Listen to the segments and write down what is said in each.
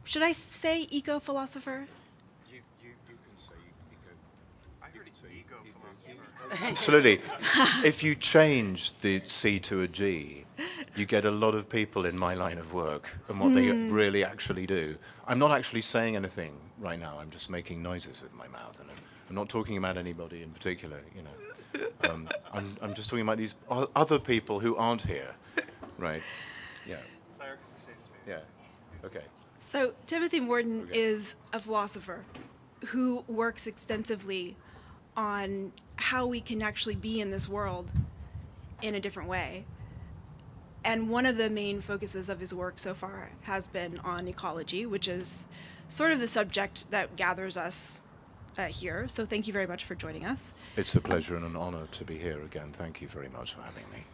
should I say eco-philosopher? You can say eco. I heard ego-philosopher. Absolutely. If you change the C to a G, you get a lot of people in my line of work and what they really actually do. I'm not actually saying anything right now. I'm just making noises with my mouth, and I'm not talking about anybody in particular. You know, I'm just talking about these other people who aren't here, right? Yeah. SCI-Arc is a safe space. Yeah. Okay. So Timothy Morton Okay. is a philosopher who works extensively on how we can actually be in this world in a different way. And one of the main focuses of his work so far has been on ecology, which is sort of the subject that gathers us here. So thank you very much for joining us. It's a pleasure and an honor to be here again. Thank you very much for having me.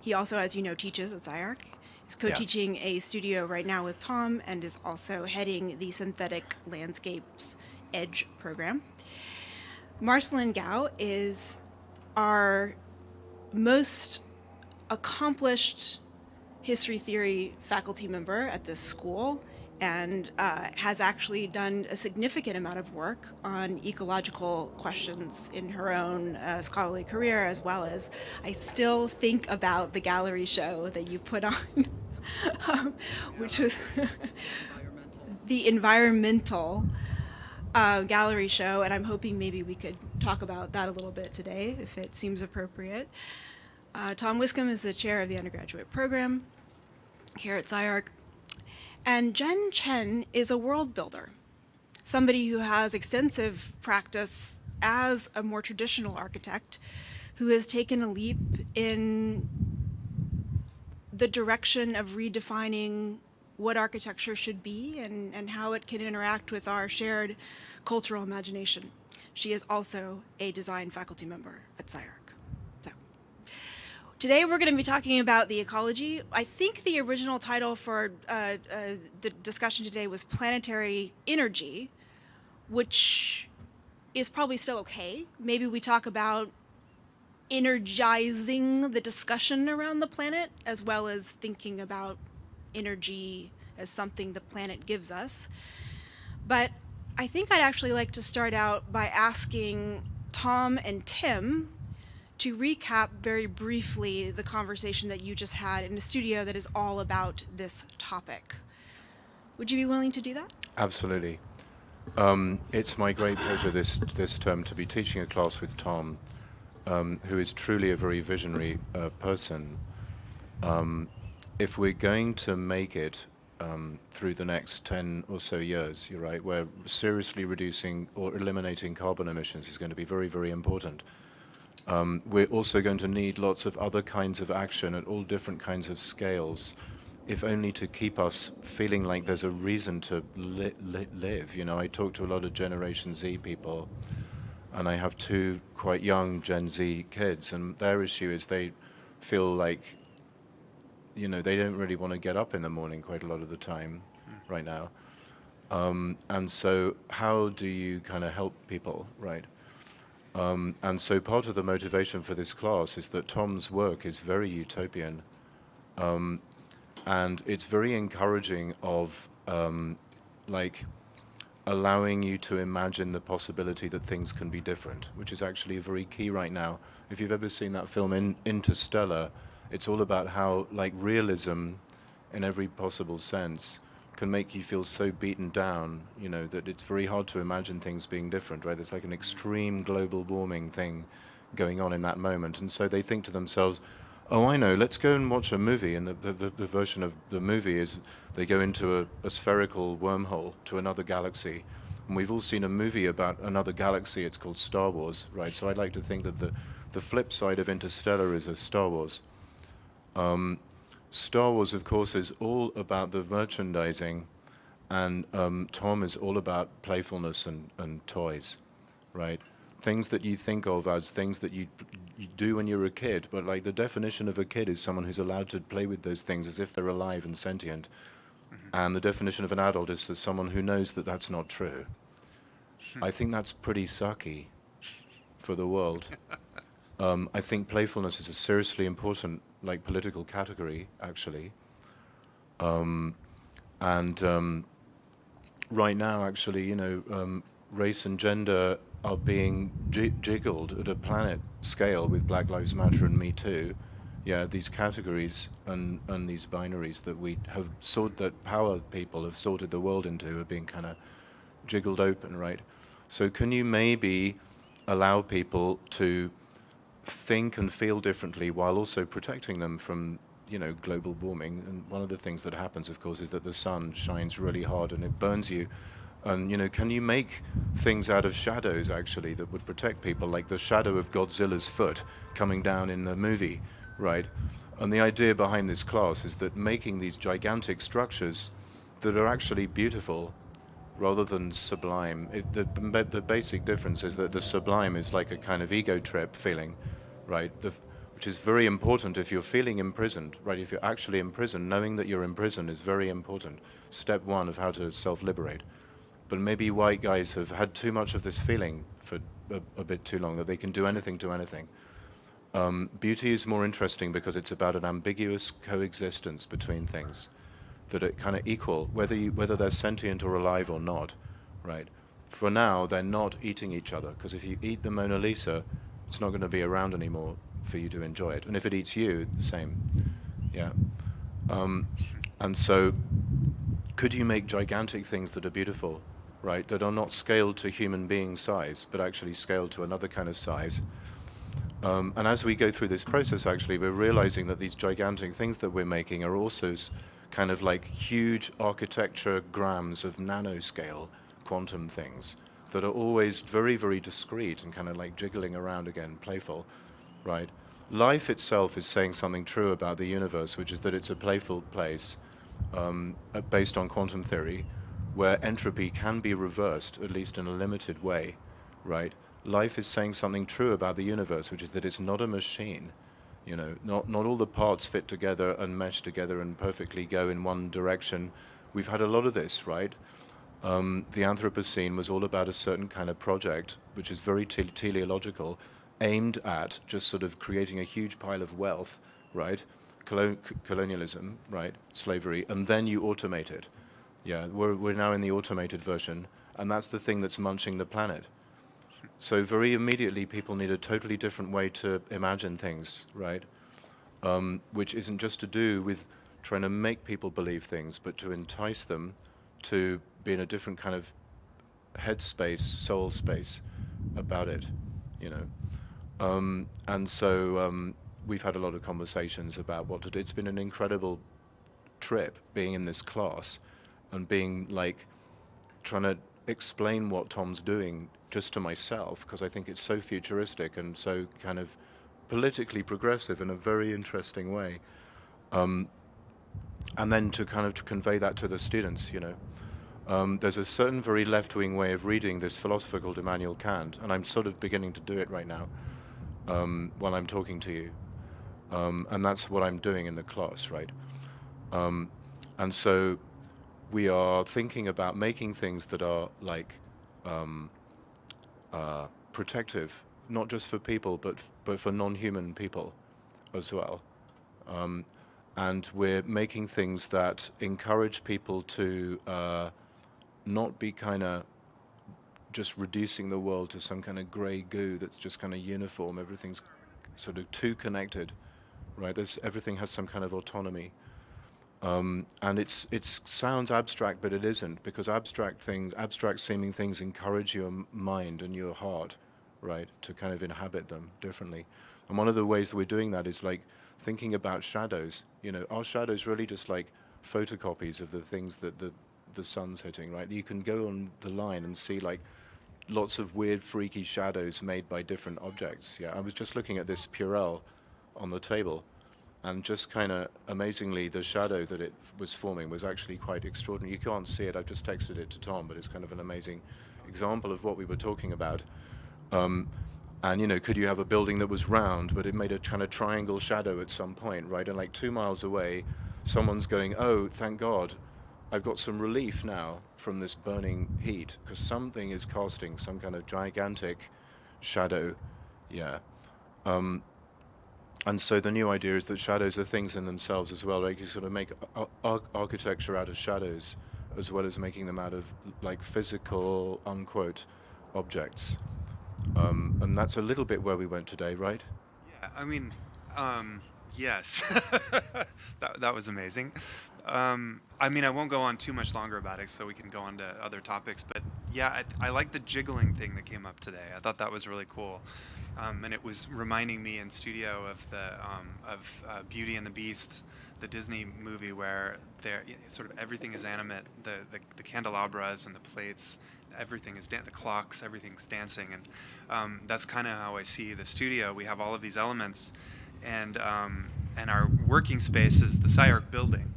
He also, as you know, teaches at SCI-Arc. He's co-teaching a studio right now with Tom and is also heading the Synthetic Landscapes EDGE program. Marcelin Gao is our most accomplished history theory faculty member at this school and has actually done a significant amount of work on ecological questions in her own scholarly career, as well as I still think about the gallery show that you put on, which was the environmental gallery show, and I'm hoping maybe we could talk about that a little bit today, if it seems appropriate. Tom Wiscombe is the chair of the undergraduate program here at SCI-Arc. And Jen Chen is a world builder, somebody who has extensive practice as a more traditional architect who has taken a leap in the direction of redefining what architecture should be and how it can interact with our shared cultural imagination. She is also a design faculty member at SCI-Arc. Today we're going to be talking about the ecology. I think the original title for the discussion today was Planetary Energy, which is probably still okay. Maybe we talk about energizing the discussion around the planet, as well as thinking about energy as something the planet gives us. But I think I'd actually like to start out by asking Tom and Tim to recap very briefly the conversation that you just had in a studio that is all about this topic. Would you be willing to do that? Absolutely. It's my great pleasure this term to be teaching a class with Tom, who is truly a very visionary person. If we're going to make it through the next 10 or so years, you're right, where seriously reducing or eliminating carbon emissions is going to be very, very important. We're also going to need lots of other kinds of action at all different kinds of scales, if only to keep us feeling like there's a reason to live. You know, I talk to a lot of Generation Z people, and I have two quite young Gen Z kids, and their issue is they feel like, you know, they don't really want to get up in the morning quite a lot of the time right now. And so how do you kind of help people, right? And so part of the motivation for this class is that Tom's work is very utopian, and it's very encouraging of like allowing you to imagine the possibility that things can be different, which is actually very key right now. If you've ever seen that film Interstellar, it's all about how like realism in every possible sense can make you feel so beaten down, you know, that it's very hard to imagine things being different, right? It's like an extreme global warming thing going on in that moment. And so they think to themselves, oh, I know, let's go and watch a movie. And the version of the movie is they go into a spherical wormhole to another galaxy. And we've all seen a movie about another galaxy. It's called Star Wars, right? So I'd like to think that the flip side of Interstellar is a Star Wars. Star Wars, of course, is all about the merchandising, and Tom is all about playfulness and toys, right? Things that you think of as things that you do when you're a kid, but like the definition of a kid is someone who's allowed to play with those things as if they're alive and sentient. And the definition of an adult is as someone who knows that that's not true. I think that's pretty sucky for the world. I think playfulness is a seriously important like political category, actually. right now, actually, race and gender are being jiggled at a planet scale with Black Lives Matter and Me Too. Yeah, these categories and these binaries that we have that power people have sorted the world into are being kind of jiggled open, right? So can you maybe allow people to think and feel differently while also protecting them from, global warming? And one of the things that happens, of course, is that the sun shines really hard and it burns you. And, can you make things out of shadows, actually, that would protect people, like the shadow of Godzilla's foot coming down in the movie, right? And the idea behind this class is that making these gigantic structures that are actually beautiful rather than sublime. The basic difference is that the sublime is like a kind of ego trip feeling, right? Which is very important if you're feeling imprisoned, right? If you're actually imprisoned, knowing that you're in prison is very important. Step one of how to self-liberate. But maybe white guys have had too much of this feeling for a bit too long, that they can do anything to anything. Beauty is more interesting because it's about an ambiguous coexistence between things that are kind of equal, whether they're sentient or alive or not, right? For now, they're not eating each other, because if you eat the Mona Lisa, it's not going to be around anymore for you to enjoy it. And if it eats you, the same. Yeah. And so, could you make gigantic things that are beautiful, right? That are not scaled to human being size, but actually scaled to another kind of size. And as we go through this process, actually, we're realizing that these gigantic things that we're making are also kind of like huge architecture grams of nanoscale quantum things that are always very, very discrete and kind of like jiggling around again, playful, right? Life itself is saying something true about the universe, which is that it's a playful place based on quantum theory, where entropy can be reversed, at least in a limited way, right? Life is saying something true about the universe, which is that it's not a machine. Not all the parts fit together and mesh together and perfectly go in one direction. We've had a lot of this, right? The Anthropocene was all about a certain kind of project, which is very teleological, aimed at just sort of creating a huge pile of wealth, right? Colonialism, right? Slavery, and then you automate it. Yeah, we're now in the automated version, and that's the thing that's munching the planet. So very immediately, people need a totally different way to imagine things, right? Which isn't just to do with trying to make people believe things, but to entice them to be in a different kind of headspace, soul space about it, And so we've had a lot of conversations about what to do. It's been an incredible trip being in this class and being like trying to explain what Tom's doing just to myself, because I think it's so futuristic and so kind of politically progressive in a very interesting way. And then to kind of convey that to the students, There's a certain very left-wing way of reading this philosopher called Immanuel Kant, and I'm sort of beginning to do it right now while I'm talking to you. And that's what I'm doing in the class, right? And so we are thinking about making things that are like protective, not just for people, but for non-human people as well. And we're making things that encourage people to not be kind of just reducing the world to some kind of grey goo that's just kind of uniform. Everything's sort of too connected, right? Everything has some kind of autonomy. And it sounds abstract, but it isn't, because abstract seeming things encourage your mind and your heart, right, to kind of inhabit them differently. And one of the ways that we're doing that is like thinking about shadows. Are shadows really just like photocopies of the things that the sun's hitting, right? You can go on the line and see like lots of weird, freaky shadows made by different objects. Yeah, I was just looking at this Purell on the table, and just kind of amazingly, the shadow that it was forming was actually quite extraordinary. You can't see it. I've just texted it to Tom, but it's kind of an amazing example of what we were talking about. And could you have a building that was round, but it made a kind of triangle shadow at some point, right? And like 2 miles away, someone's going, "Oh, thank God, I've got some relief now from this burning heat," because something is casting some kind of gigantic shadow. Yeah. And so the new idea is that shadows are things in themselves as well. Like you sort of make architecture out of shadows as well as making them out of like physical, unquote, objects. And that's a little bit where we went today, right? Yeah, I mean, yes, that was amazing. I mean, I won't go on too much longer about it, so we can go on to other topics. But yeah, I like the jiggling thing that came up today. I thought that was really cool, and it was reminding me in studio of the Beauty and the Beast, the Disney movie, where there sort of everything is animate. The candelabras and the plates, everything is the clocks, everything's dancing, and that's kind of how I see the studio. We have all of these elements, and our working space is the SCI-Arc building,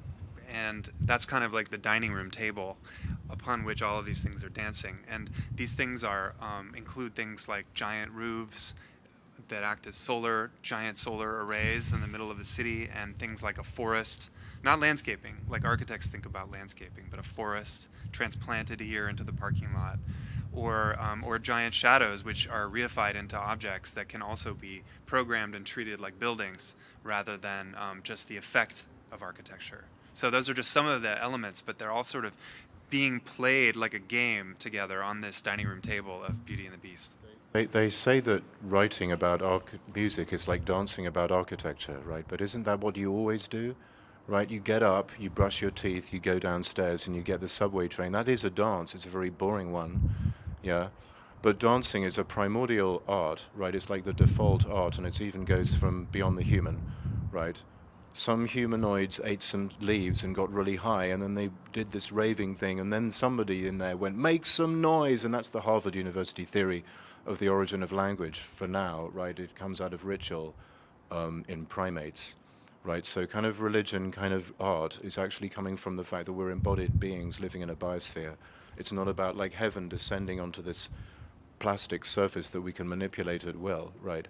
and that's kind of like the dining room table upon which all of these things are dancing. And these things are include things like giant roofs that act as giant solar arrays in the middle of the city, and things like a forest, not landscaping like architects think about landscaping, but a forest transplanted here into the parking lot, or giant shadows which are reified into objects that can also be programmed and treated like buildings rather than just the effect of architecture. So those are just some of the elements, but they're all sort of being played like a game together on this dining room table of Beauty and the Beast. They say that writing about music is like dancing about architecture, right? But isn't that what you always do, right? You get up, you brush your teeth, you go downstairs, and you get the subway train. That is a dance. It's a very boring one, yeah? But dancing is a primordial art, right? It's like the default art, and it even goes from beyond the human, right? Some humanoids ate some leaves and got really high, and then they did this raving thing, and then somebody in there went, make some noise, and that's the Harvard University theory of the origin of language for now, right? It comes out of ritual in primates, right? So kind of religion, kind of art is actually coming from the fact that we're embodied beings living in a biosphere. It's not about like heaven descending onto this plastic surface that we can manipulate at will, right?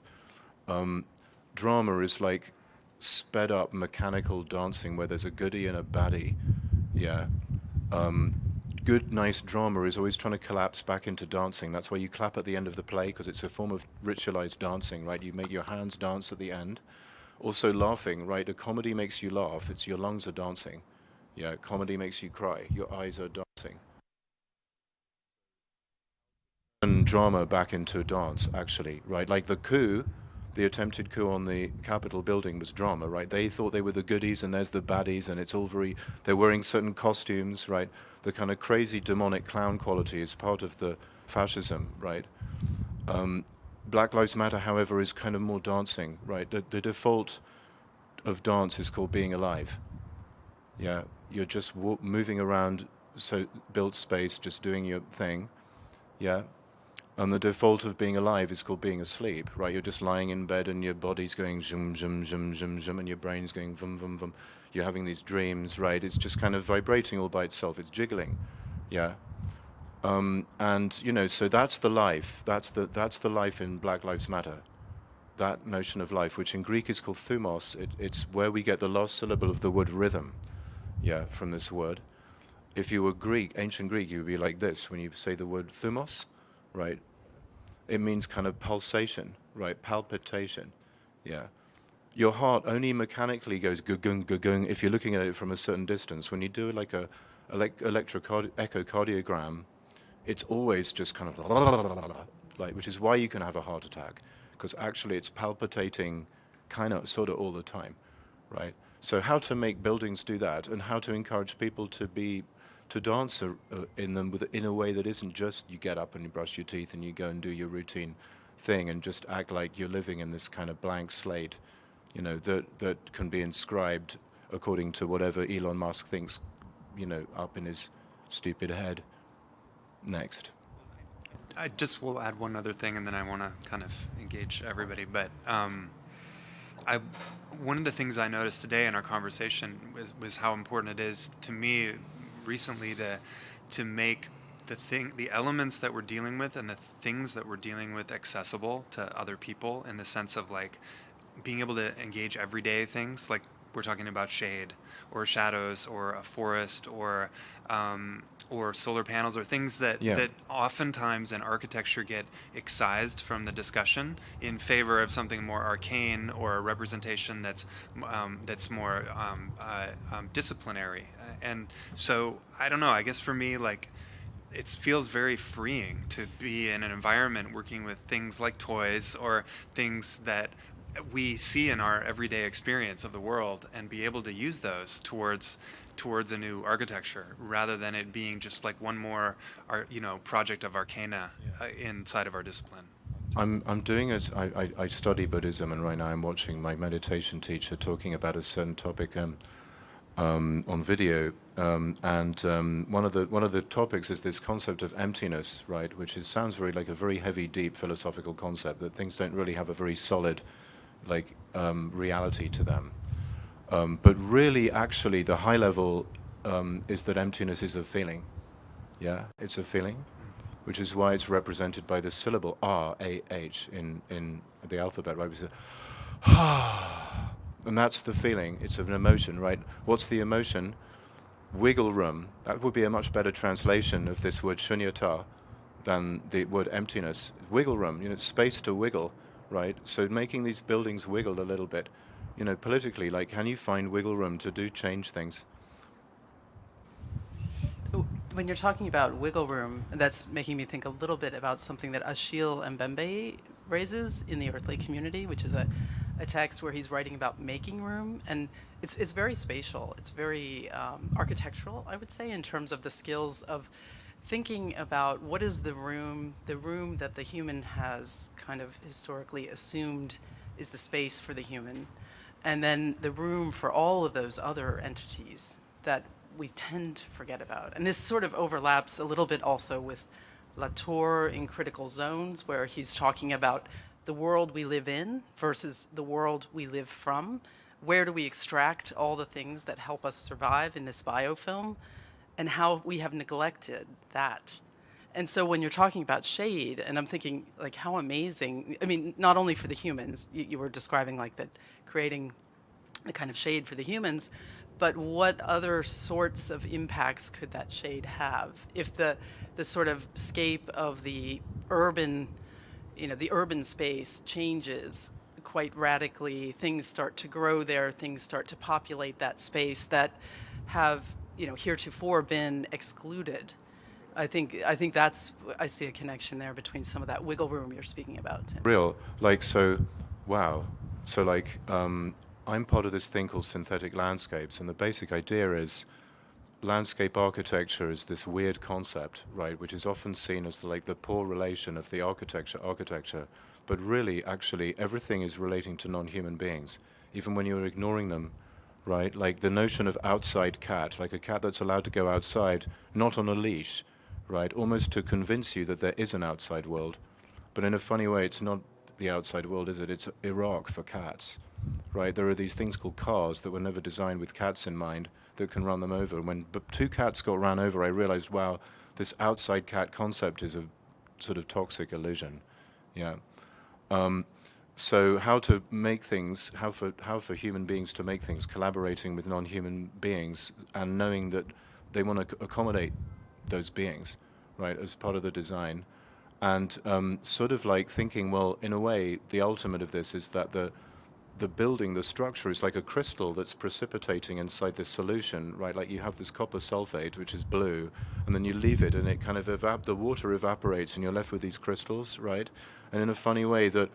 Drama is like sped up mechanical dancing where there's a goodie and a baddie, yeah. Good, nice drama is always trying to collapse back into dancing. That's why you clap at the end of the play, because it's a form of ritualized dancing, right? You make your hands dance at the end. Also laughing, right? A comedy makes you laugh. It's your lungs are dancing. Yeah, comedy makes you cry. Your eyes are dancing. And drama back into dance, actually, right? Like the coup, the attempted coup on the Capitol building was drama, right? They thought they were the goodies, and there's the baddies, and it's all very, they're wearing certain costumes, right? The kind of crazy demonic clown quality is part of the fascism, right? Black Lives Matter, however, is kind of more dancing, right? The default of dance is called being alive. Yeah, you're just moving around, so built space, just doing your thing, yeah? And the default of being alive is called being asleep, right? You're just lying in bed and your body's going zoom, zoom, zoom, zoom, zoom, and your brain's going vum, vum, vum. You're having these dreams, right? It's just kind of vibrating all by itself. It's jiggling, yeah? And, you know, so that's the life. That's the life in Black Lives Matter. That notion of life, which in Greek is called thumos. It's where we get the last syllable of the word rhythm, yeah, from this word. If you were Greek, ancient Greek, you would be like this when you say the word thumos, right? It means kind of pulsation, right? Palpitation, yeah. Your heart only mechanically goes gung gung if you're looking at it from a certain distance. When you do like a echocardiogram, it's always just kind of like, which is why you can have a heart attack, because actually it's palpitating kind of sort of all the time, right? So how to make buildings do that, and how to encourage people to dance in them in a way that isn't just you get up and you brush your teeth and you go and do your routine thing and just act like you're living in this kind of blank slate, you know, that can be inscribed according to whatever Elon Musk thinks, you know, up in his stupid head. Next. I just will add one other thing, and then I want to kind of engage everybody. But one of the things I noticed today in our conversation was how important it is to me recently to make the elements that we're dealing with and the things that we're dealing with accessible to other people, in the sense of like being able to engage everyday things. Like we're talking about shade or shadows or a forest or solar panels or things that Yeah. that oftentimes in architecture get excised from the discussion in favor of something more arcane or a representation that's more disciplinary. And so I don't know. I guess for me, like, it feels very freeing to be in an environment working with things like toys or things that we see in our everyday experience of the world, and be able to use those towards a new architecture, rather than it being just like one more project of arcana inside of our discipline. I'm doing it. I study Buddhism, and right now I'm watching my meditation teacher talking about a certain topic on video, and one of the topics is this concept of emptiness, right? Which sounds very like a very heavy, deep philosophical concept, that things don't really have a very solid, like, reality to them. But really, actually, the high level is that emptiness is a feeling. Yeah, it's a feeling, which is why it's represented by the syllable R-A-H in the alphabet, right? We say, and that's the feeling. It's an emotion, right? What's the emotion? Wiggle room. That would be a much better translation of this word shunyata than the word emptiness. Wiggle room, it's space to wiggle, right? So making these buildings wiggle a little bit, politically, like, can you find wiggle room to change things? When you're talking about wiggle room, that's making me think a little bit about something that Achille Mbembe raises in the Earthly Community, which is a text where he's writing about making room, and it's very spatial. It's very architectural, I would say, in terms of the skills of thinking about what is the room that the human has kind of historically assumed is the space for the human, and then the room for all of those other entities that we tend to forget about. And this sort of overlaps a little bit also with Latour in Critical Zones, where he's talking about the world we live in versus the world we live from. Where do we extract all the things that help us survive in this biofilm, and how we have neglected that. And so when you're talking about shade, and I'm thinking, like, how amazing, I mean, not only for the humans, you were describing, like, that creating the kind of shade for the humans, but what other sorts of impacts could that shade have if the sort of scape of the urban, the urban space changes quite radically, things start to grow there, things start to populate that space that have, heretofore been excluded. I think that's, I see a connection there between some of that wiggle room you're speaking about, Tim. Real, like, so, wow. So, like, I'm part of this thing called synthetic landscapes, and the basic idea is landscape architecture is this weird concept, right, which is often seen as the poor relation of the architecture, but really, actually, everything is relating to non-human beings, even when you're ignoring them, right? Like the notion of outside cat, like a cat that's allowed to go outside, not on a leash, right, almost to convince you that there is an outside world. But in a funny way, it's not the outside world, is it? It's Iraq for cats, right? There are these things called cars that were never designed with cats in mind that can run them over. And when two cats got run over, I realized, wow, this outside cat concept is a sort of toxic illusion. Yeah. So how to make things, how for human beings to make things, collaborating with non-human beings and knowing that they want to accommodate those beings, right, as part of the design. And sort of like thinking, well, in a way, the ultimate of this is that the building, the structure is like a crystal that's precipitating inside this solution, right? Like you have this copper sulfate, which is blue, and then you leave it, and it kind of the water evaporates, and you're left with these crystals, right? And in a funny way, that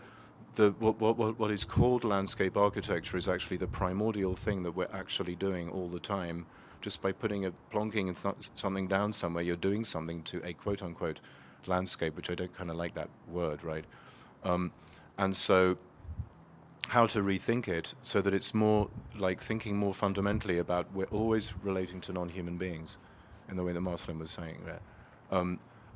what is called landscape architecture is actually the primordial thing that we're actually doing all the time. Just by plonking something down somewhere, you're doing something to a quote-unquote landscape, which I don't kind of like that word, right? And so how to rethink it so that it's more like thinking more fundamentally about we're always relating to non-human beings in the way that Marcelin was saying there.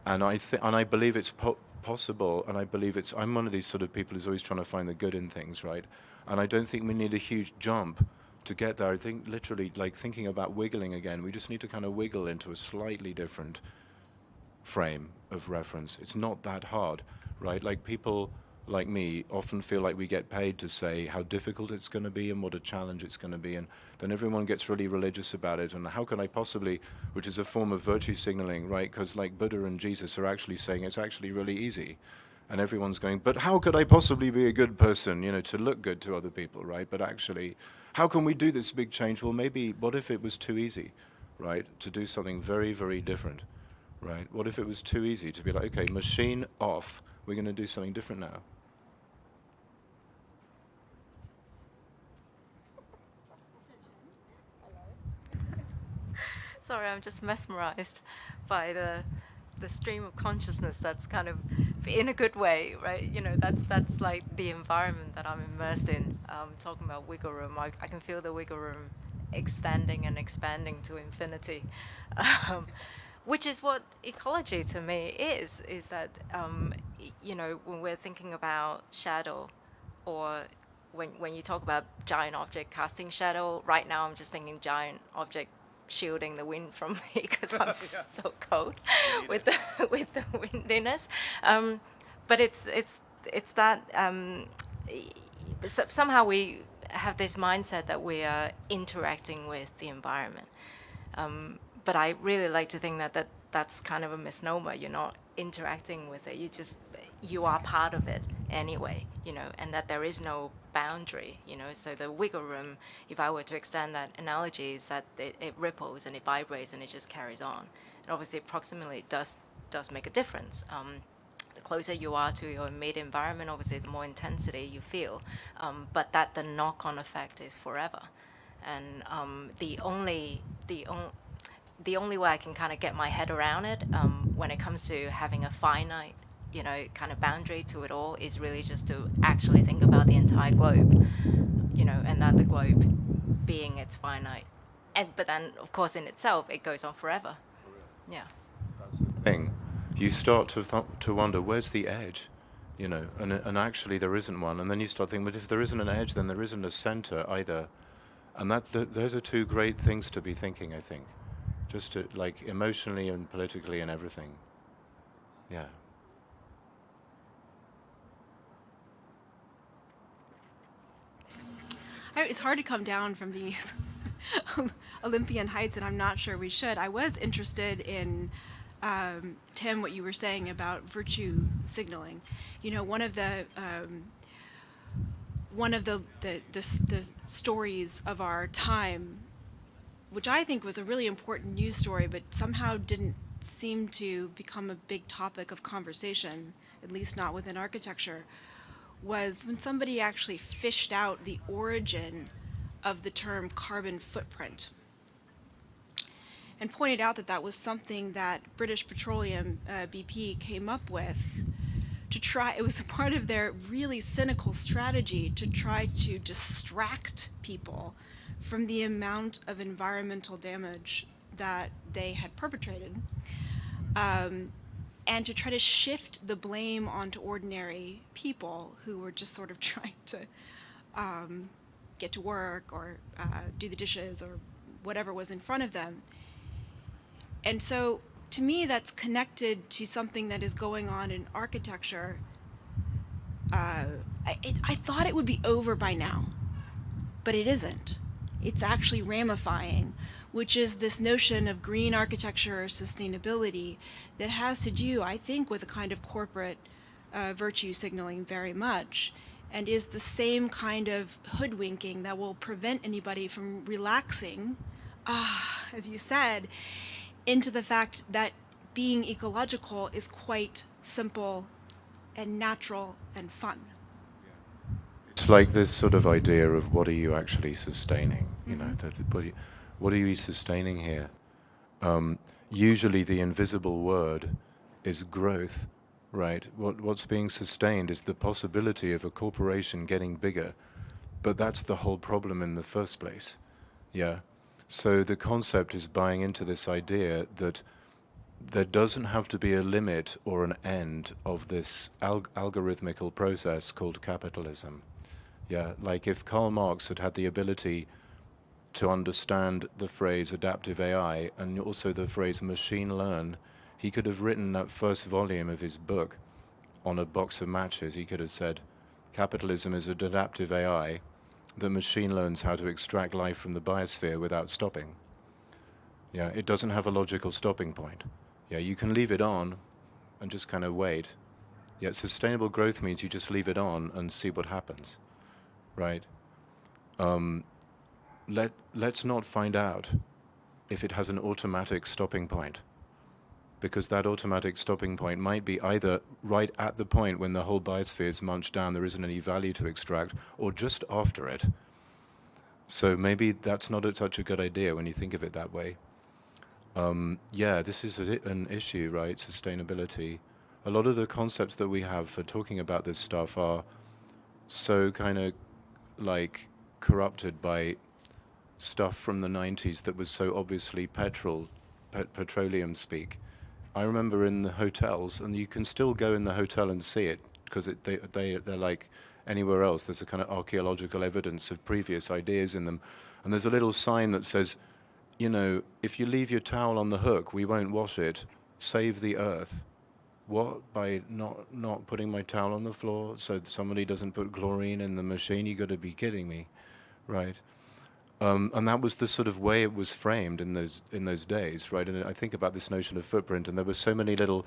And I believe it's possible, and I believe I'm one of these sort of people who's always trying to find the good in things, right? And I don't think we need a huge jump to get there. I think literally, like thinking about wiggling again, we just need to kind of wiggle into a slightly different frame of reference. It's not that hard, right? Like people like me, often feel like we get paid to say how difficult it's going to be and what a challenge it's going to be, and then everyone gets really religious about it, and how can I possibly, which is a form of virtue signaling, right? Because like Buddha and Jesus are actually saying it's actually really easy. And everyone's going, but how could I possibly be a good person, to look good to other people, right? But actually, how can we do this big change? Well, maybe, what if it was too easy, right? To do something very, very different, right? What if it was too easy to be like, okay, machine off, we're going to do something different now. Sorry, I'm just mesmerized by the stream of consciousness that's kind of in a good way, right? That's like the environment that I'm immersed in. Talking about wiggle room, I can feel the wiggle room extending and expanding to infinity, which is what ecology to me is that, when we're thinking about shadow, or when you talk about giant object casting shadow, right now I'm just thinking giant object shielding the wind from me because I'm so cold with the windiness. But it's that somehow we have this mindset that we are interacting with the environment. But I really like to think that's kind of a misnomer. You're not interacting with it. You are part of it anyway, and that there is no boundary, So the wiggle room, if I were to extend that analogy, is that it ripples and it vibrates and it just carries on. And obviously proximity does make a difference. The closer you are to your immediate environment, obviously the more intensity you feel, but that the knock-on effect is forever. And the only way I can kind of get my head around it, when it comes to having a finite kind of boundary to it all, is really just to actually think about the entire globe, and that the globe being its finite. But then, of course, in itself, it goes on forever. Yeah. That's the thing. You start to wonder, where's the edge? And actually there isn't one. And then you start thinking, but if there isn't an edge, then there isn't a center either. And those are two great things to be thinking, I think. Just to, like, emotionally and politically and everything. Yeah. It's hard to come down from these Olympian heights, and I'm not sure we should. I was interested in, Tim, what you were saying about virtue signaling. One of the stories of our time, which I think was a really important news story, but somehow didn't seem to become a big topic of conversation, at least not within architecture, was when somebody actually fished out the origin of the term carbon footprint and pointed out that was something that British Petroleum, BP, came up with to try. It was a part of their really cynical strategy to try to distract people from the amount of environmental damage that they had perpetrated, and to try to shift the blame onto ordinary people who were just sort of trying to get to work or do the dishes or whatever was in front of them. And so, to me, that's connected to something that is going on in architecture. I thought it would be over by now, but it isn't. It's actually ramifying, which is this notion of green architecture or sustainability that has to do, I think, with a kind of corporate virtue signaling very much, and is the same kind of hoodwinking that will prevent anybody from relaxing, as you said, into the fact that being ecological is quite simple and natural and fun. It's like this sort of idea of what are you actually sustaining? What are you sustaining here? Usually the invisible word is growth, right? What's being sustained is the possibility of a corporation getting bigger, but that's the whole problem in the first place. Yeah. So the concept is buying into this idea that there doesn't have to be a limit or an end of this algorithmical process called capitalism. Yeah, like if Karl Marx had the ability to understand the phrase adaptive AI and also the phrase machine learn, he could have written that first volume of his book on a box of matches, he could have said, capitalism is an adaptive AI that machine learns how to extract life from the biosphere without stopping. Yeah, it doesn't have a logical stopping point. Yeah, you can leave it on and just kind of wait. Yeah, sustainable growth means you just leave it on and see what happens, right? Let's not find out if it has an automatic stopping point, because that automatic stopping point might be either right at the point when the whole biosphere is munched down, there isn't any value to extract, or just after it. So maybe that's not such a good idea when you think of it that way. Yeah, this is an issue, right? Sustainability. A lot of the concepts that we have for talking about this stuff are so kind of like corrupted by stuff from the 90s that was so obviously petroleum speak. I remember in the hotels, and you can still go in the hotel and see it, because they're like anywhere else. There's a kind of archaeological evidence of previous ideas in them. And there's a little sign that says, you know, if you leave your towel on the hook, we won't wash it. Save the earth. What? By not putting my towel on the floor so somebody doesn't put chlorine in the machine? You got to be kidding me, right? And that was the sort of way it was framed in those days, right? And I think about this notion of footprint, and there were so many little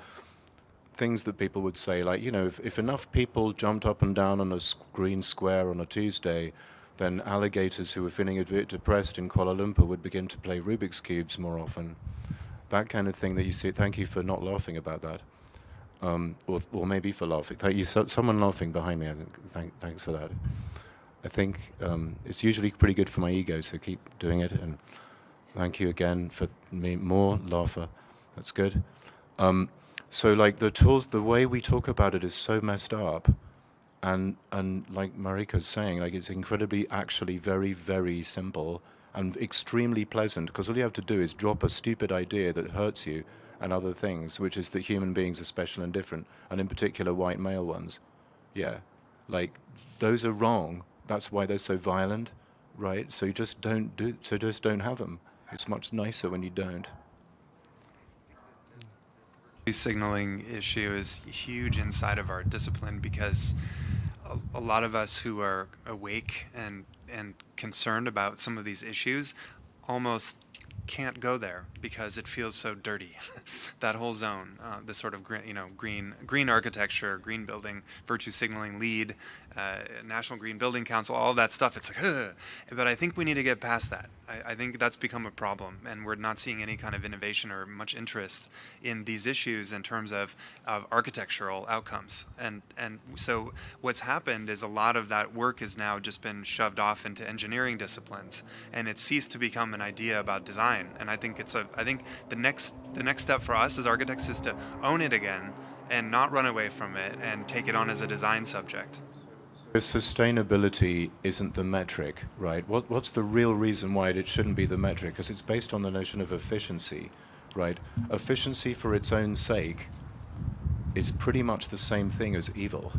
things that people would say, like, you know, if enough people jumped up and down on a green square on a Tuesday, then alligators who were feeling a bit depressed in Kuala Lumpur would begin to play Rubik's Cubes more often. That kind of thing that you see. Thank you for not laughing about that. Or maybe for laughing. Thank you. Someone laughing behind me. Thanks for that. I think it's usually pretty good for my ego, so keep doing it. And thank you again for me. More laugher. That's good. So like the tools, the way we talk about it is so messed up. And like Marika's saying, like it's incredibly, actually very, very simple and extremely pleasant, because all you have to do is drop a stupid idea that hurts you and other things, which is that human beings are special and different, and in particular white male ones. Yeah, like those are wrong. That's why they're so violent, right? So you just don't have them. It's much nicer when you don't. The signaling issue is huge inside of our discipline, because a lot of us who are awake and concerned about some of these issues almost can't go there because it feels so dirty. That whole zone, the sort of green architecture, green building, virtue signaling, LEED, National Green Building Council, all that stuff. It's like, ugh. But I think we need to get past that. I think that's become a problem, and we're not seeing any kind of innovation or much interest in these issues in terms of architectural outcomes. And so what's happened is a lot of that work has now just been shoved off into engineering disciplines, and it's ceased to become an idea about design. And I think the next step for us as architects is to own it again and not run away from it and take it on as a design subject. If sustainability isn't the metric, right, what's the real reason why it shouldn't be the metric? Because it's based on the notion of efficiency, right? Efficiency for its own sake is pretty much the same thing as evil,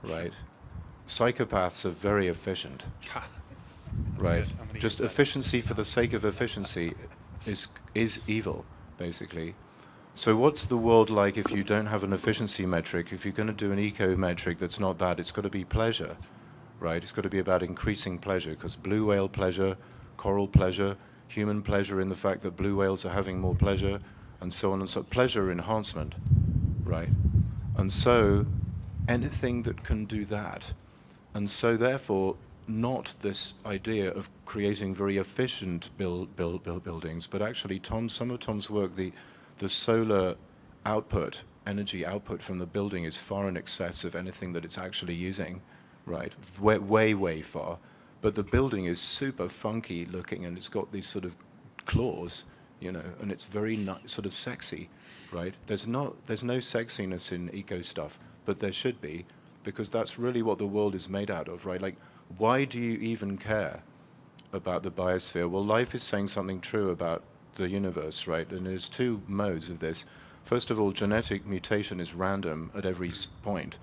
right? Psychopaths are very efficient, right? Just efficiency for the sake of efficiency is evil, basically. So what's the world like if you don't have an efficiency metric? If you're going to do an eco metric that's not that, it's got to be pleasure, right? It's got to be about increasing pleasure, because blue whale pleasure, coral pleasure, human pleasure in the fact that blue whales are having more pleasure, and so on and so pleasure enhancement, right? And so anything that can do that, and so therefore not this idea of creating very efficient buildings, but actually some of Tom's work, the solar output, energy output from the building is far in excess of anything that it's actually using, right? Way far. But the building is super funky looking, and it's got these sort of claws, you know, and it's very sort of sexy, right? There's no sexiness in eco stuff, but there should be, because that's really what the world is made out of, right? Like, why do you even care about the biosphere? Well, life is saying something true about the universe, right? And there's two modes of this. First of all, genetic mutation is random at every point,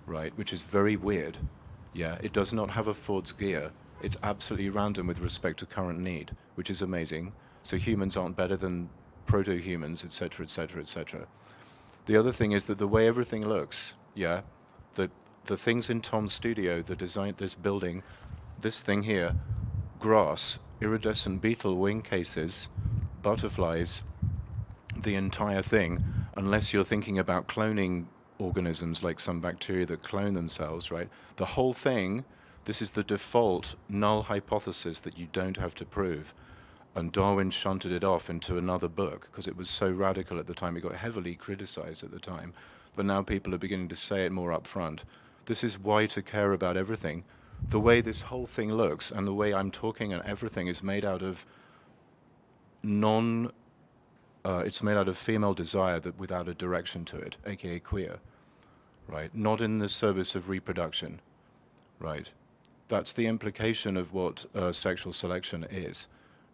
right? Which is very weird. Yeah, it does not have a Ford's gear. It's absolutely random with respect to current need, which is amazing. So humans aren't better than proto-humans, etc., etc., etc. The other thing is that the way everything looks Yeah, the things in Tom's studio, the design, this building, this thing here, grass, iridescent beetle wing cases, butterflies, the entire thing, unless you're thinking about cloning organisms like some bacteria that clone themselves, right? The whole thing, this is the default null hypothesis that you don't have to prove. And Darwin shunted it off into another book because it was so radical at the time. It got heavily criticized at the time. But now people are beginning to say it more up front. This is why to care about everything. The way this whole thing looks and the way I'm talking and everything is made out of it's made out of female desire that without a direction to it, aka queer, right? Not in the service of reproduction, right? That's the implication of what sexual selection is,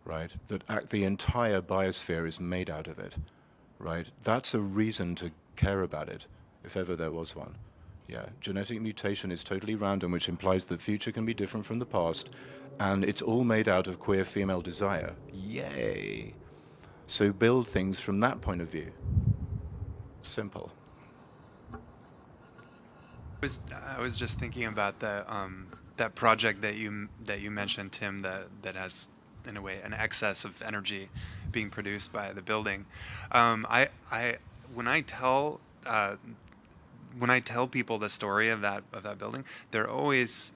right? That the entire biosphere is made out of it, right? That's a reason to care about it, if ever there was one. Yeah, genetic mutation is totally random, which implies the future can be different from the past, and it's all made out of queer female desire. Yay! So build things from that point of view. Simple. I was just thinking about the that project that you mentioned, Tim, that has in a way an excess of energy being produced by the building. When I tell people the story of that building, they're always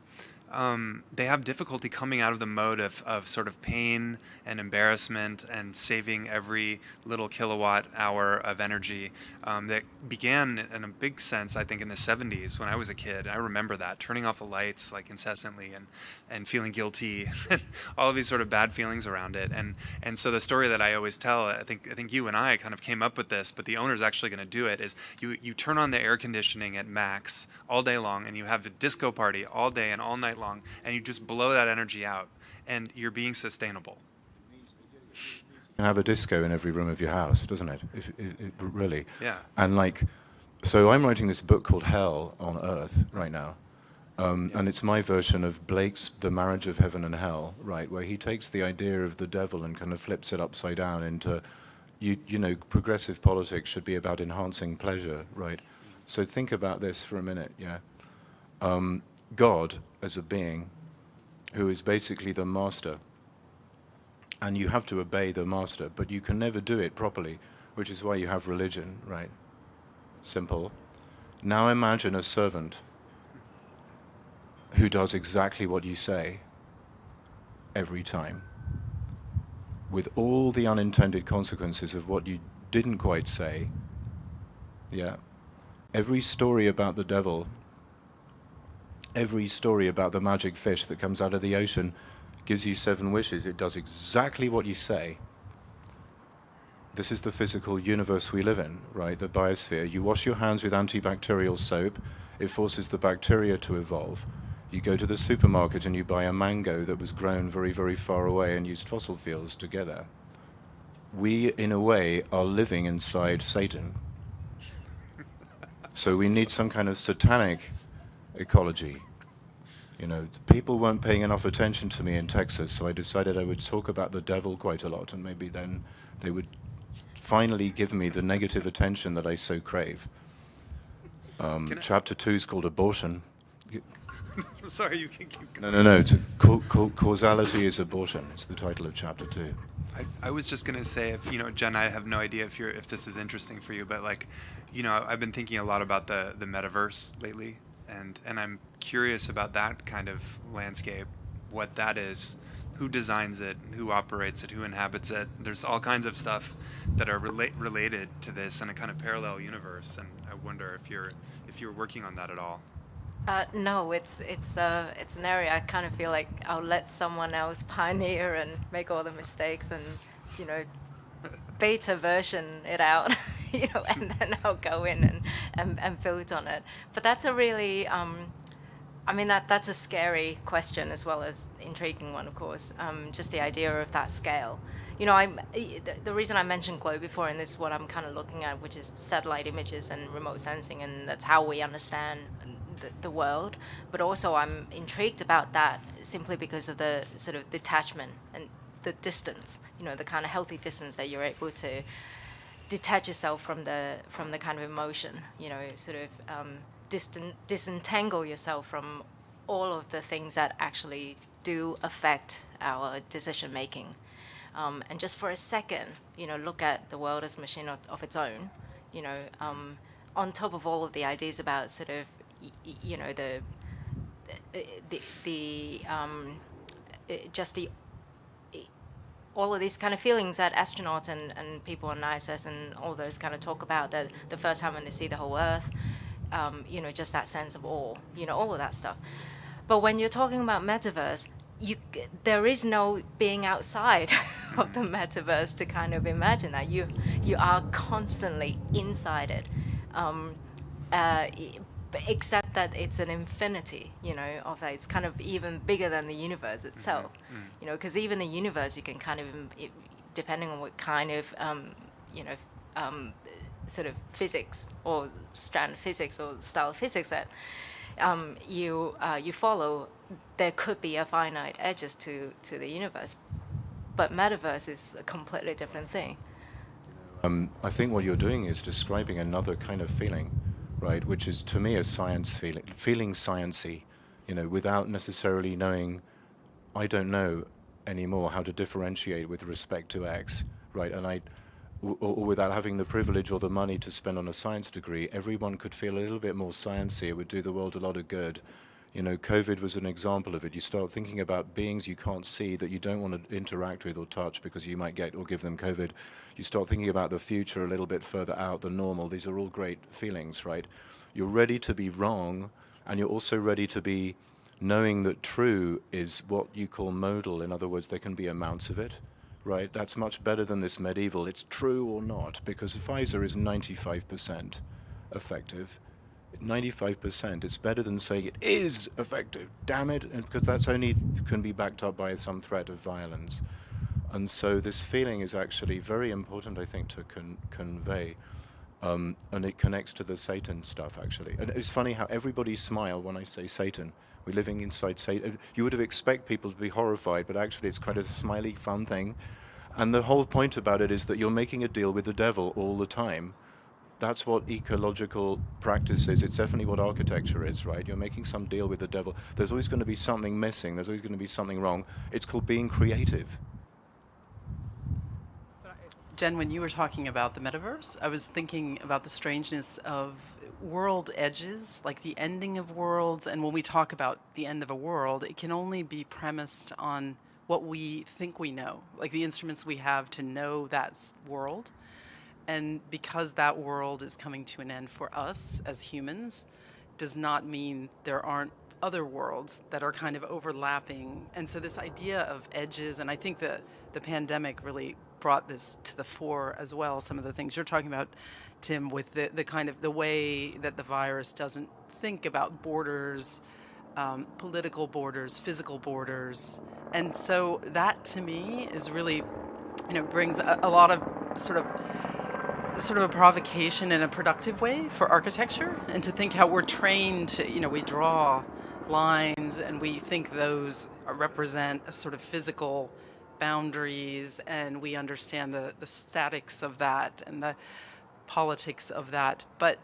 they have difficulty coming out of the mode of sort of pain and embarrassment and saving every little kilowatt hour of energy that began in a big sense, I think, in the 70s when I was a kid. I remember that, turning off the lights like incessantly and feeling guilty, all of these sort of bad feelings around it. And so the story that I always tell, I think you and I kind of came up with this, but the owner's actually going to do it, is you turn on the air conditioning at max all day long and you have a disco party all day and all night long, and you just blow that energy out, and you're being sustainable. You can have a disco in every room of your house, doesn't it? Really. Yeah. And so I'm writing this book called Hell on Earth right now. And it's my version of Blake's The Marriage of Heaven and Hell, right, where he takes the idea of the devil and kind of flips it upside down into, you know, progressive politics should be about enhancing pleasure, right? So think about this for a minute, yeah. God as a being who is basically the master, and you have to obey the master, but you can never do it properly, which is why you have religion, right? Simple. Now imagine a servant who does exactly what you say every time, with all the unintended consequences of what you didn't quite say. Yeah. Every story about the devil, every story about the magic fish that comes out of the ocean gives you 7 wishes. It does exactly what you say. This is the physical universe we live in, right? The biosphere. You wash your hands with antibacterial soap. It forces the bacteria to evolve. You go to the supermarket and you buy a mango that was grown very, very far away and used fossil fuels together. We, in a way, are living inside Satan. So we need some kind of satanic ecology. You know, people weren't paying enough attention to me in Texas, so I decided I would talk about the devil quite a lot, and maybe then they would finally give me the negative attention that I so crave. Chapter 2 is called Abortion. Sorry, you can keep going. No. Causality is abortion. It's the title of Chapter 2. I was just gonna say, if you know, Jen, I have no idea if this is interesting for you, but like, you know, I've been thinking a lot about the metaverse lately, and I'm curious about that kind of landscape, what that is, who designs it, who operates it, who inhabits it. There's all kinds of stuff that are related to this in a kind of parallel universe, and I wonder if you're working on that at all. No, it's an area I kind of feel like I'll let someone else pioneer and make all the mistakes and, you know, beta version it out, you know, and then I'll go in and build on it. But that's a really, I mean, that's a scary question as well as intriguing one, of course. Just the idea of that scale. You know, the reason I mentioned globe before, and this is what I'm kind of looking at, which is satellite images and remote sensing, and that's how we understand the world. But also I'm intrigued about that simply because of the sort of detachment and the distance, you know, the kind of healthy distance that you're able to detach yourself from the kind of emotion, you know, sort of disentangle yourself from all of the things that actually do affect our decision making. And just for a second, look at the world as a machine of its own, on top of all of the ideas about sort of, all of these kind of feelings that astronauts and people on ISS and all those kind of talk about, that the first time when they see the whole Earth, just that sense of awe, all of that stuff. But when you're talking about metaverse, there is no being outside of the metaverse to kind of imagine that. You are constantly inside it, except that it's an infinity, of that. It's kind of even bigger than the universe itself, because even the universe, you can kind of, depending on what kind of, sort of physics or strand of physics or style of physics that you follow, there could be a finite edges to the universe. But metaverse is a completely different thing. I think what you're doing is describing another kind of feeling, right? Which is, to me, a science feeling sciencey, without necessarily knowing. I don't know anymore how to differentiate with respect to X, right? And or without having the privilege or the money to spend on a science degree, everyone could feel a little bit more sciencey. It would do the world a lot of good. COVID was an example of it. You start thinking about beings you can't see, that you don't want to interact with or touch because you might get or give them COVID. You start thinking about the future a little bit further out than normal. These are all great feelings, right? You're ready to be wrong, and you're also ready to be knowing that true is what you call modal. In other words, there can be amounts of it, right? That's much better than this medieval, it's true or not, because Pfizer is 95% effective. 95%, it's better than saying it is effective, damn it, and because that's only can be backed up by some threat of violence. And so this feeling is actually very important, I think, to convey. And it connects to the Satan stuff, actually. And it's funny how everybody smile when I say Satan. We're living inside Satan. You would have expect people to be horrified, but actually it's quite a smiley, fun thing. And the whole point about it is that you're making a deal with the devil all the time. That's what ecological practice is. It's definitely what architecture is, right? You're making some deal with the devil. There's always going to be something missing. There's always going to be something wrong. It's called being creative. Jen, when you were talking about the metaverse, I was thinking about the strangeness of world edges, like the ending of worlds. And when we talk about the end of a world, it can only be premised on what we think we know, like the instruments we have to know that world. And because that world is coming to an end for us as humans, does not mean there aren't other worlds that are kind of overlapping. And so this idea of edges, and I think that the pandemic really brought this to the fore as well, some of the things you're talking about, Tim, with the kind of the way that the virus doesn't think about borders, political borders, physical borders. And so that to me is really, brings a lot of sort of a provocation in a productive way for architecture, and to think how we're trained to, we draw lines and we think those represent a sort of physical boundaries, and we understand the statics of that and the politics of that. But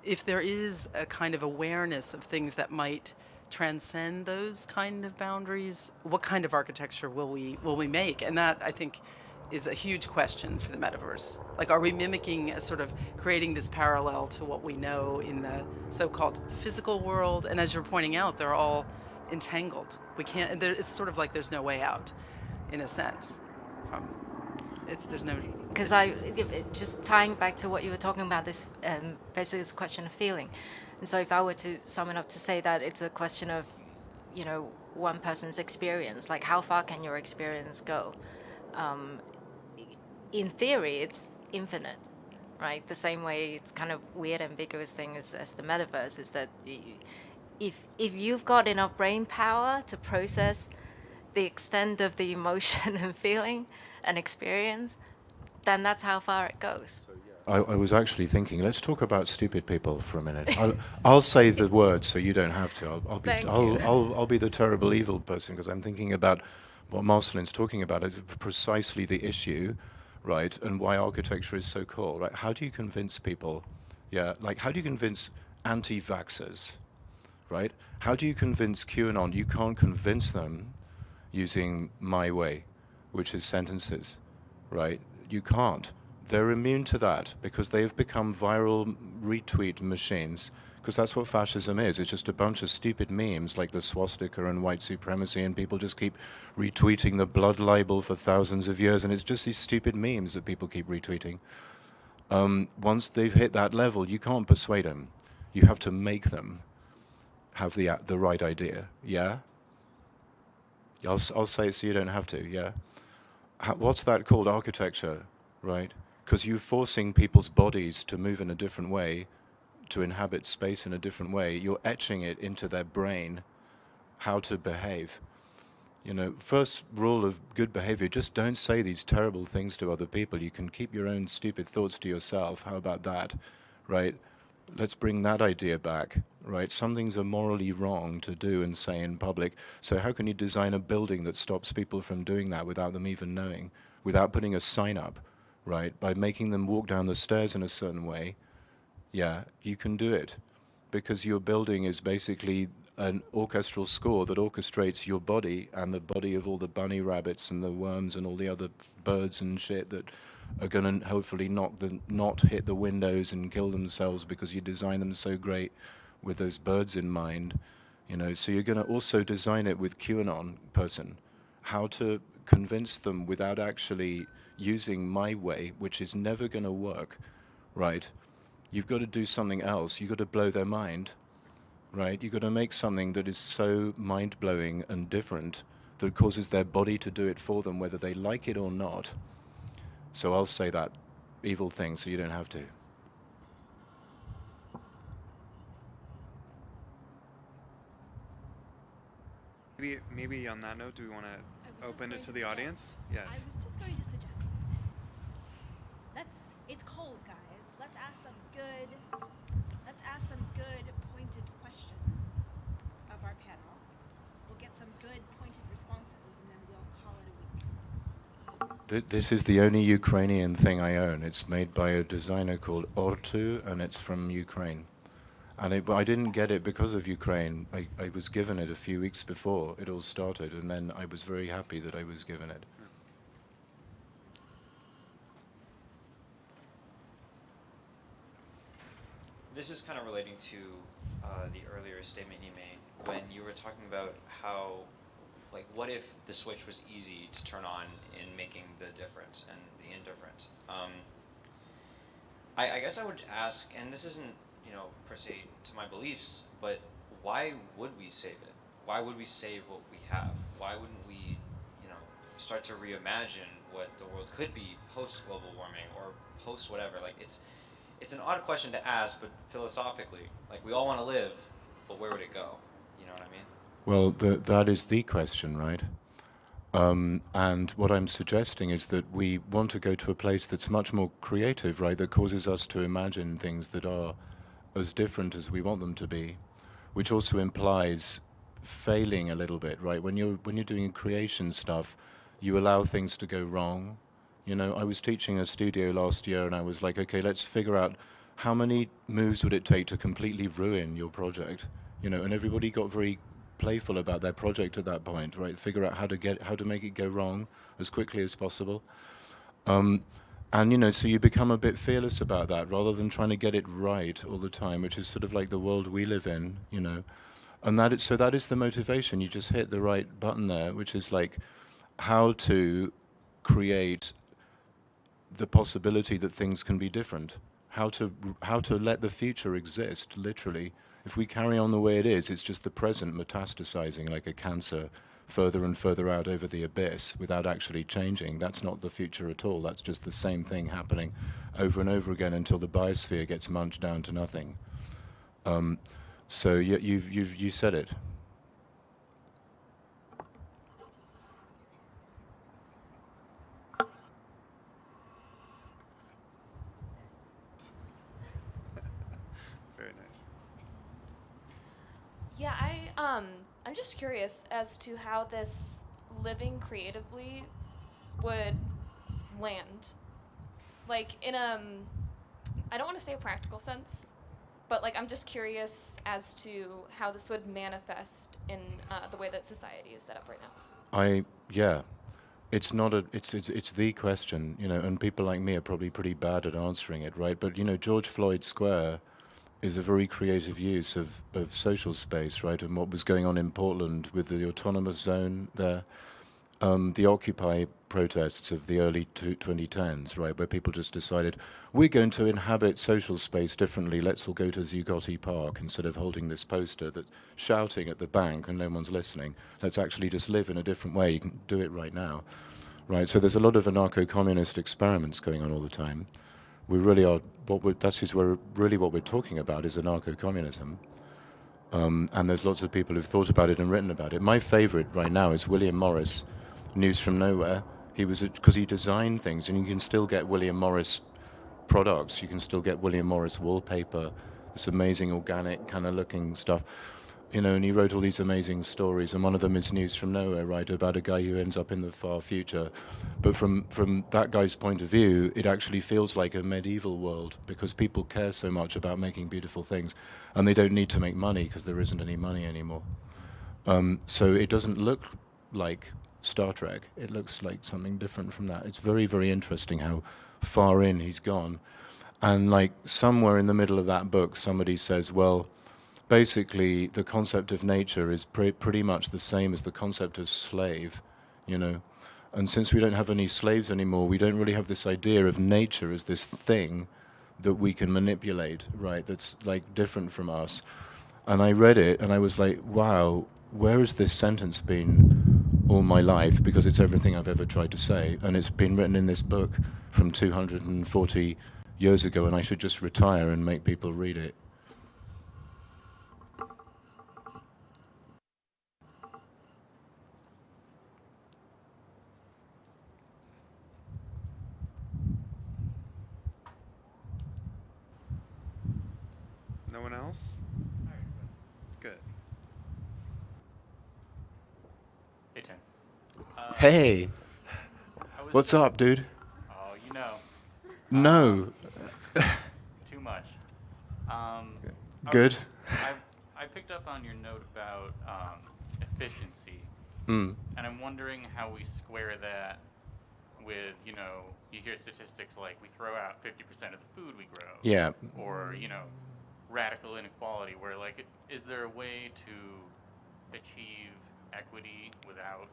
if there is a kind of awareness of things that might transcend those kind of boundaries, what kind of architecture will we make? And that, I think, is a huge question for the metaverse. Like, are we mimicking a sort of creating this parallel to what we know in the so-called physical world? And as you're pointing out, they're all entangled. We can't, it's sort of like there's no way out, in a sense. There's no... Because just tying back to what you were talking about, this basically this question of feeling. And so if I were to sum it up to say that it's a question of, one person's experience, like how far can your experience go? In theory, it's infinite, right? The same way it's kind of weird, ambiguous thing as the metaverse is that if you've got enough brain power to process the extent of the emotion and feeling and experience, then that's how far it goes. I was actually thinking, let's talk about stupid people for a minute. I'll say the word so you don't have to. I'll be the terrible evil person, because I'm thinking about what Marcelin's talking about is precisely the issue, right? And why architecture is so cool, right? How do you convince people? Yeah, like how do you convince anti-vaxxers, right? How do you convince QAnon? You can't convince them using my way, which is sentences, right? You can't. They're immune to that because they've become viral retweet machines, because that's what fascism is. It's just a bunch of stupid memes like the swastika and white supremacy, and people just keep retweeting the blood libel for thousands of years, and it's just these stupid memes that people keep retweeting. Once they've hit that level, you can't persuade them. You have to make them have the right idea, yeah? I'll say it so you don't have to, yeah? What's that called? Architecture, right? Because you're forcing people's bodies to move in a different way, to inhabit space in a different way. You're etching it into their brain, how to behave. You know, first rule of good behavior, just don't say these terrible things to other people. You can keep your own stupid thoughts to yourself. How about that, right? Let's bring that idea back, right? Some things are morally wrong to do and say in public. So how can you design a building that stops people from doing that without them even knowing, without putting a sign up, right? By making them walk down the stairs in a certain way, yeah, you can do it. Because your building is basically an orchestral score that orchestrates your body and the body of all the bunny rabbits and the worms and all the other birds and shit that are going to hopefully not hit the windows and kill themselves because you design them so great with those birds in mind. You know, so you're going to also design it with QAnon person, how to convince them without actually using my way, which is never going to work, right? You've got to do something else. You've got to blow their mind, right? You've got to make something that is so mind-blowing and different that causes their body to do it for them, whether they like it or not. So I'll say that evil thing so you don't have to. Maybe on that note, do we want to open it to the audience? I Yes. was just going to suggest it's cold, guys. Let's ask some good pointed questions of our panel. We'll get some good pointed responses and then we'll call it a week. This is the only Ukrainian thing I own. It's made by a designer called Ortu, and it's from Ukraine. And I didn't get it because of Ukraine. I was given it a few weeks before it all started, and then I was very happy that I was given it. This is kind of relating to the earlier statement you made when you were talking about how, like, what if the switch was easy to turn on in making the different and the indifferent? I guess I would ask, and this isn't, you know, per se to my beliefs, but why would we save it? Why would we save what we have? Why wouldn't we, you know, start to reimagine what the world could be post global warming or post whatever? Like, it's an odd question to ask, but philosophically, like, we all want to live, but where would it go? You know what I mean? Well, that is the question, right? And what I'm suggesting is that we want to go to a place that's much more creative, right? That causes us to imagine things that are as different as we want them to be, which also implies failing a little bit, right? When you're doing creation stuff, you allow things to go wrong. You know, I was teaching a studio last year and I was like, okay, let's figure out how many moves would it take to completely ruin your project, you know, and everybody got very playful about their project at that point, right? Figure out how to make it go wrong as quickly as possible. And, you know, so you become a bit fearless about that rather than trying to get it right all the time, which is sort of like the world we live in, you know. And that is the motivation. You just hit the right button there, which is like how to create the possibility that things can be different, how to let the future exist, literally. If we carry on the way it is, it's just the present metastasizing like a cancer further and further out over the abyss without actually changing. That's not the future at all. That's just the same thing happening over and over again until the biosphere gets munched down to nothing. So you said it. Very nice. Yeah, I'm just curious as to how this living creatively would land. Like in I don't want to say a practical sense, but like I'm just curious as to how this would manifest in the way that society is set up right now. Yeah, it's the question, and people like me are probably pretty bad at answering it, right? But George Floyd Square is a very creative use of social space, right? And what was going on in Portland with the autonomous zone there, the Occupy protests of the early 2010s, right, where people just decided, we're going to inhabit social space differently, let's all go to Zuccotti Park instead of holding this poster that's shouting at the bank and no one's listening. Let's actually just live in a different way. You can do it right now, right? So there's a lot of anarcho-communist experiments going on all the time. We really are, what we're talking about is anarcho-communism. And there's lots of people who've thought about it and written about it. My favorite right now is William Morris, News from Nowhere. He was, because he designed things, and you can still get William Morris products. You can still get William Morris wallpaper, this amazing organic kind of looking stuff. And he wrote all these amazing stories, and one of them is News from Nowhere, right, about a guy who ends up in the far future. But from that guy's point of view, it actually feels like a medieval world, because people care so much about making beautiful things, and they don't need to make money because there isn't any money anymore. So it doesn't look like Star Trek. It looks like something different from that. It's very, very interesting how far in he's gone. And like somewhere in the middle of that book, somebody says, well, basically the concept of nature is pretty much the same as the concept of slave, And since we don't have any slaves anymore, we don't really have this idea of nature as this thing that we can manipulate, right? That's like different from us. And I read it and I was like, wow, where has this sentence been all my life? Because it's everything I've ever tried to say. And it's been written in this book from 240 years ago, and I should just retire and make people read it. No one else? Good. Hey, Tim. Hey, what's up, dude? Oh, No. Too much. Good. I picked up on your note about efficiency, Mm. and I'm wondering how we square that with, you hear statistics like we throw out 50% of the food we grow. Yeah. Or, radical inequality, where, like, is there a way to achieve equity without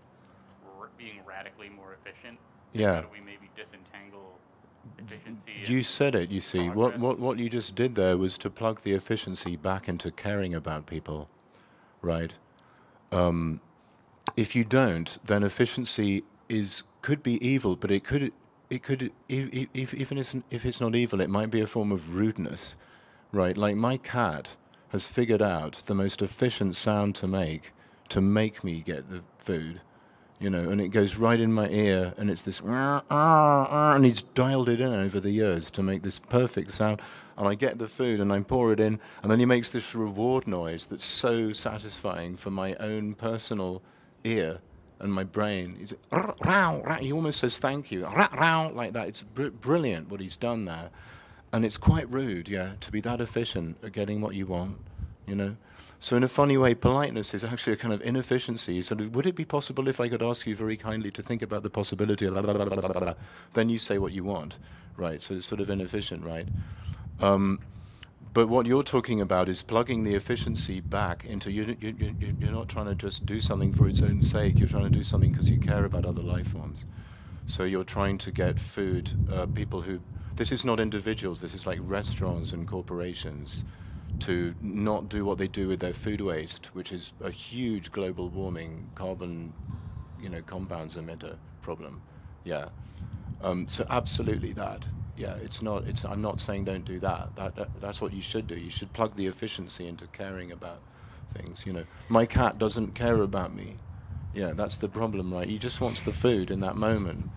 being radically more efficient? Yeah. How do we maybe disentangle efficiency? You and said it, you see. progress? What you just did there was to plug the efficiency back into caring about people, right? If you don't, then efficiency could be evil, but it could even if it's not evil, it might be a form of rudeness, right? Like my cat has figured out the most efficient sound to make me get the food. And it goes right in my ear, and it's this, and he's dialed it in over the years to make this perfect sound. And I get the food, and I pour it in, and then he makes this reward noise that's so satisfying for my own personal ear and my brain. He almost says thank you, like that. It's brilliant what he's done there. And it's quite rude, to be that efficient at getting what you want, So in a funny way, politeness is actually a kind of inefficiency. Sort of, would it be possible if I could ask you very kindly to think about the possibility of then you say what you want, right? So it's sort of inefficient, right? But what you're talking about is plugging the efficiency back into, you're not trying to just do something for its own sake. You're trying to do something because you care about other life forms. So you're trying to get food, people who, this is not individuals, this is like restaurants and corporations, to not do what they do with their food waste, which is a huge global warming carbon, compounds emitter problem. Yeah. So absolutely that. Yeah, I'm not saying don't do that. That's what you should do. You should plug the efficiency into caring about things, My cat doesn't care about me. Yeah, that's the problem, right? He just wants the food in that moment.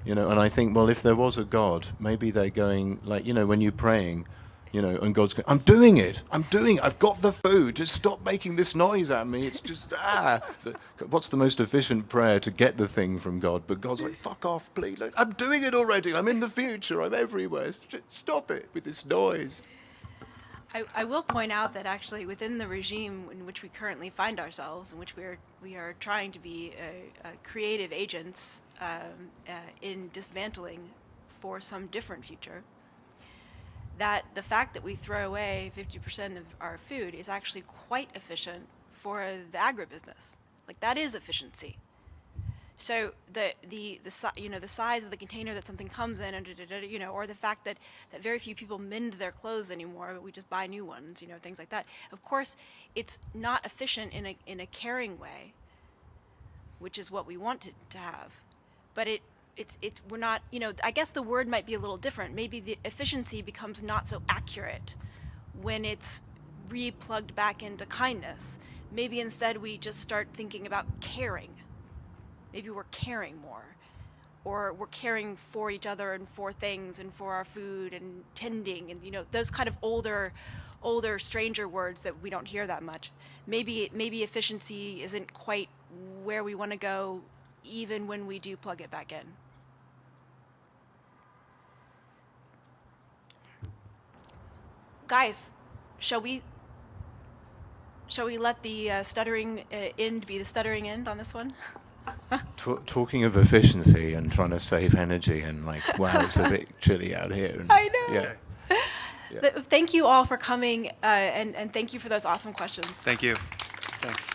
And I think, well, if there was a God, maybe they're going, like, when you're praying, and God's going, I'm doing it, I've got the food, just stop making this noise at me, it's just, So, what's the most efficient prayer to get the thing from God? But God's like, fuck off, please, like, I'm doing it already, I'm in the future, I'm everywhere, stop it with this noise. I will point out that actually within the regime in which we currently find ourselves, in which we are trying to be creative agents in dismantling for some different future, that the fact that we throw away 50% of our food is actually quite efficient for the agribusiness. Like, that is efficiency. So the size of the container that something comes in, and or the fact that very few people mend their clothes anymore, we just buy new ones, things like that. Of course, it's not efficient in a caring way, which is what we want to have. But we're not, I guess the word might be a little different. Maybe the efficiency becomes not so accurate when it's re-plugged back into kindness. Maybe instead we just start thinking about caring. Maybe we're caring more, or we're caring for each other and for things and for our food and tending and those kind of older, stranger words that we don't hear that much. Maybe efficiency isn't quite where we want to go, even when we do plug it back in. Guys, shall we let the stuttering end be the stuttering end on this one? Talking of efficiency and trying to save energy, and wow, it's a bit chilly out here. And, I know. Yeah. Thank you all for coming, and thank you for those awesome questions. Thank you. Thanks.